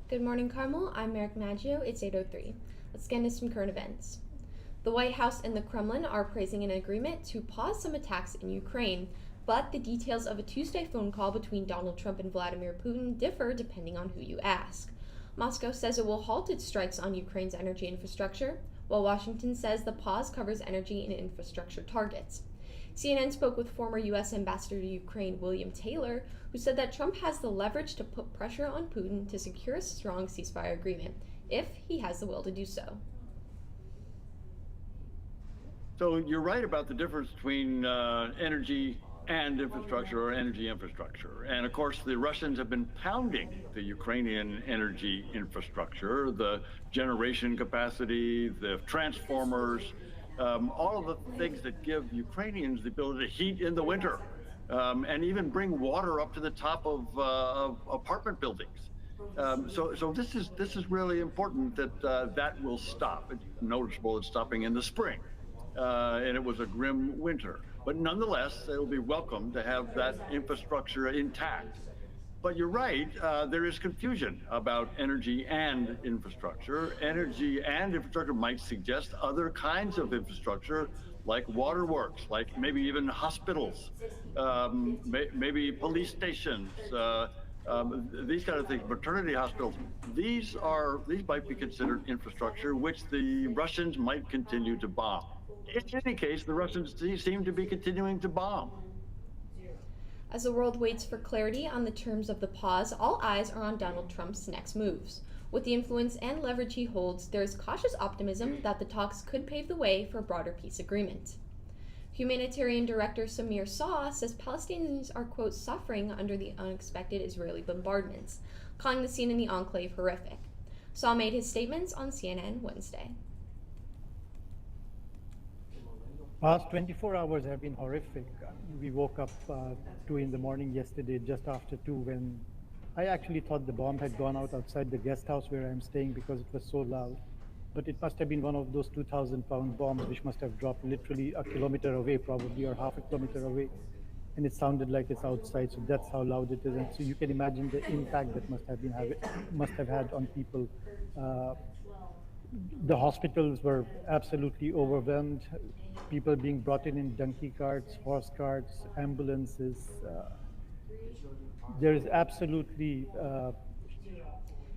Good morning, Carmel. I'm Merrick Maggio. It's 8:03. Let's get into some current events. The White House and the Kremlin are praising an agreement to pause some attacks in Ukraine, but the details of a Tuesday phone call between Donald Trump and Vladimir Putin differ depending on who you ask. Moscow says it will halt its strikes on Ukraine's energy infrastructure, while Washington says the pause covers energy and infrastructure targets. CNN spoke with former U.S. Ambassador to Ukraine William Taylor, who said that Trump has the leverage to put pressure on Putin to secure a strong ceasefire agreement, if he has the will to do so. So you're right about the difference between energy and infrastructure, or energy infrastructure. And of course, the Russians have been pounding the Ukrainian energy infrastructure, the generation capacity, the transformers, all of the things that give Ukrainians the ability to heat in the winter, and even bring water up to the top of apartment buildings. So this is really important that that will stop. It's noticeable it's stopping in the spring. And it was a grim winter. But nonetheless, it'll be welcome to have that infrastructure intact. But you're right, there is confusion about energy and infrastructure. Energy and infrastructure might suggest other kinds of infrastructure, like waterworks, like maybe even hospitals, maybe police stations, these kind of things, maternity hospitals. These might be considered infrastructure, which the Russians might continue to bomb. In any case, the Russians seem to be continuing to bomb. As the world waits for clarity on the terms of the pause, all eyes are on Donald Trump's next moves. With the influence and leverage he holds, there is cautious optimism that the talks could pave the way for a broader peace agreement. Humanitarian Director Samir Saw says Palestinians are, quote, suffering under the unexpected Israeli bombardments, calling the scene in the enclave horrific. Saw made his statements on CNN Wednesday. Past 24 hours have been horrific. We woke up 2 in the morning yesterday, just after 2, when I actually thought the bomb had gone out outside the guest house where I'm staying because it was so loud. But it must have been one of those 2,000-pound bombs which must have dropped literally a kilometer away, probably, or half a kilometer away. And it sounded like it's outside, so that's how loud it is. And so you can imagine the impact that must have had on people. The hospitals were absolutely overwhelmed. People being brought in donkey carts, horse carts, ambulances. There is absolutely...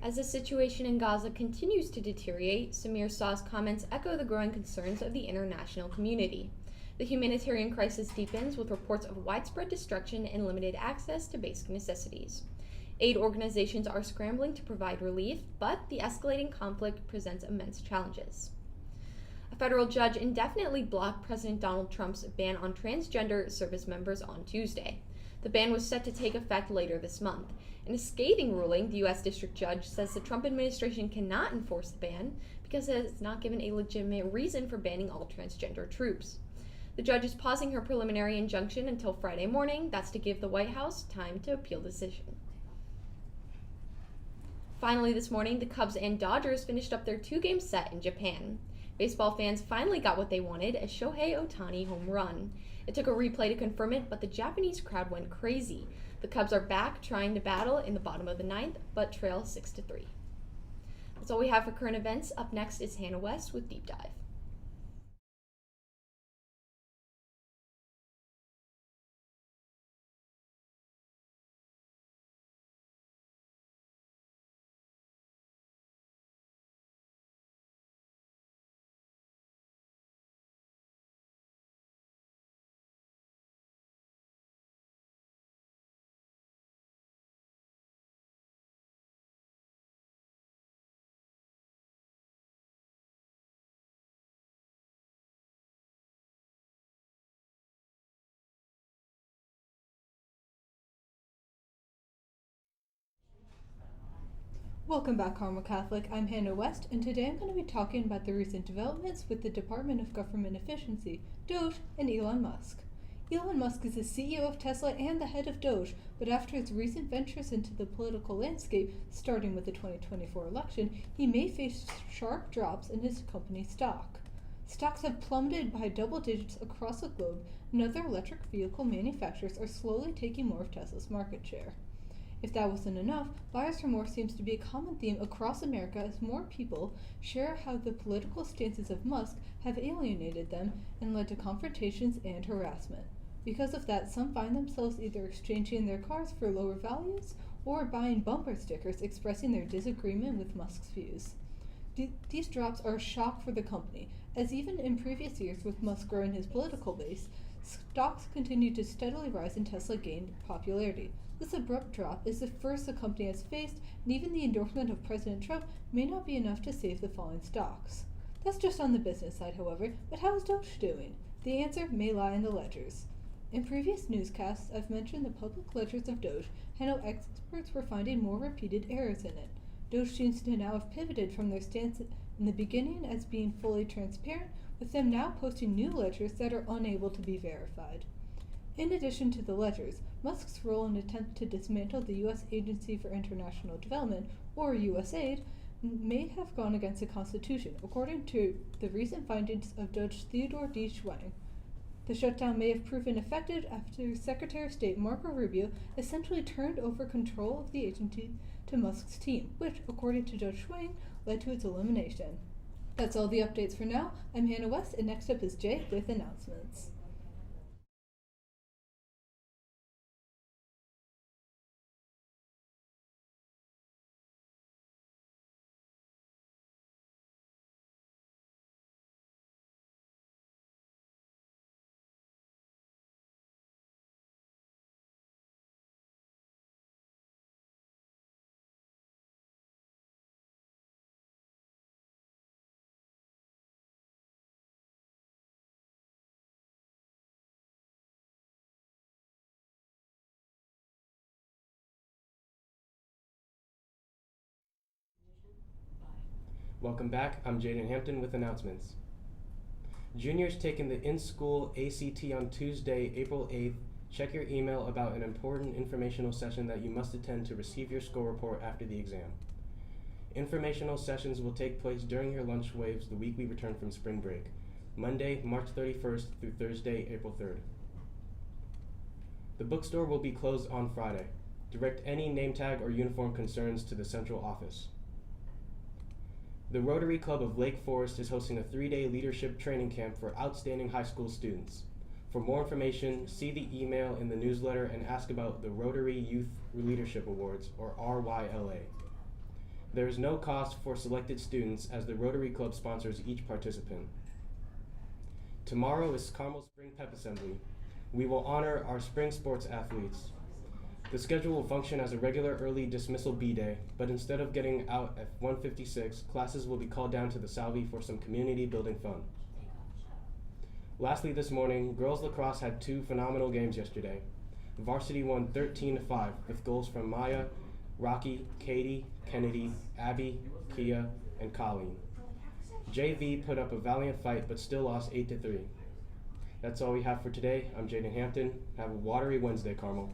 As the situation in Gaza continues to deteriorate, Samir Saw's comments echo the growing concerns of the international community. The humanitarian crisis deepens with reports of widespread destruction and limited access to basic necessities. Aid organizations are scrambling to provide relief, but the escalating conflict presents immense challenges. A federal judge indefinitely blocked President Donald Trump's ban on transgender service members on Tuesday. The ban was set to take effect later this month. In a scathing ruling, the U.S. District Judge says the Trump administration cannot enforce the ban because it has not given a legitimate reason for banning all transgender troops. The judge is pausing her preliminary injunction until Friday morning. That's to give the White House time to appeal the decision. Finally, this morning, the Cubs and Dodgers finished up their 2-game set in Japan. Baseball fans finally got what they wanted, a Shohei Ohtani home run. It took a replay to confirm it, but the Japanese crowd went crazy. The Cubs are back trying to battle in the bottom of the 9th, but trail 6-3. That's all we have for current events. Up next is Hannah West with Deep Dive. Welcome back, Carmel Catholic. I'm Hannah West, and today I'm going to be talking about the recent developments with the Department of Government Efficiency, Doge, and Elon Musk. Elon Musk is the CEO of Tesla and the head of Doge, but after his recent ventures into the political landscape, starting with the 2024 election, he may face sharp drops in his company's stock. Stocks have plummeted by double digits across the globe, and other electric vehicle manufacturers are slowly taking more of Tesla's market share. If that wasn't enough, buyer's remorse seems to be a common theme across America as more people share how the political stances of Musk have alienated them and led to confrontations and harassment. Because of that, some find themselves either exchanging their cars for lower values or buying bumper stickers expressing their disagreement with Musk's views. These drops are a shock for the company, as even in previous years with Musk growing his political base, stocks continued to steadily rise and Tesla gained popularity. This abrupt drop is the first the company has faced, and even the endorsement of President Trump may not be enough to save the falling stocks. That's just on the business side, however, but how is Doge doing? The answer may lie in the ledgers. In previous newscasts, I've mentioned the public ledgers of Doge, and how experts were finding more repeated errors in it. Doge seems to now have pivoted from their stance in the beginning as being fully transparent, with them now posting new ledgers that are unable to be verified. In addition to the ledgers, Musk's role in an attempt to dismantle the U.S. Agency for International Development, or USAID, may have gone against the Constitution, according to the recent findings of Judge Theodore D. Schwang. The shutdown may have proven effective after Secretary of State Marco Rubio essentially turned over control of the agency to Musk's team, which, according to Judge Schwang, led to its elimination. That's all the updates for now. I'm Hannah West, and next up is Jay with announcements. Welcome back, I'm Jaden Hampton with announcements. Juniors taking the in-school ACT on Tuesday, April 8th, check your email about an important informational session that you must attend to receive your score report after the exam. Informational sessions will take place during your lunch waves the week we return from spring break, Monday, March 31st through Thursday, April 3rd. The bookstore will be closed on Friday. Direct any name tag or uniform concerns to the central office. The Rotary Club of Lake Forest is hosting a 3-day leadership training camp for outstanding high school students. For more information, see the email in the newsletter and ask about the Rotary Youth Leadership Awards, or RYLA. There is no cost for selected students as the Rotary Club sponsors each participant. Tomorrow is Carmel Spring Pep Assembly. We will honor our spring sports athletes. The schedule will function as a regular early dismissal B-day, but instead of getting out at 1:56, classes will be called down to the Salvi for some community building fun. Lastly this morning, girls lacrosse had 2 phenomenal games yesterday. Varsity won 13-5 with goals from Maya, Rocky, Katie, Kennedy, Abby, Kia, and Colleen. JV put up a valiant fight but still lost 8-3. That's all we have for today. I'm Jaden Hampton. Have a watery Wednesday, Carmel.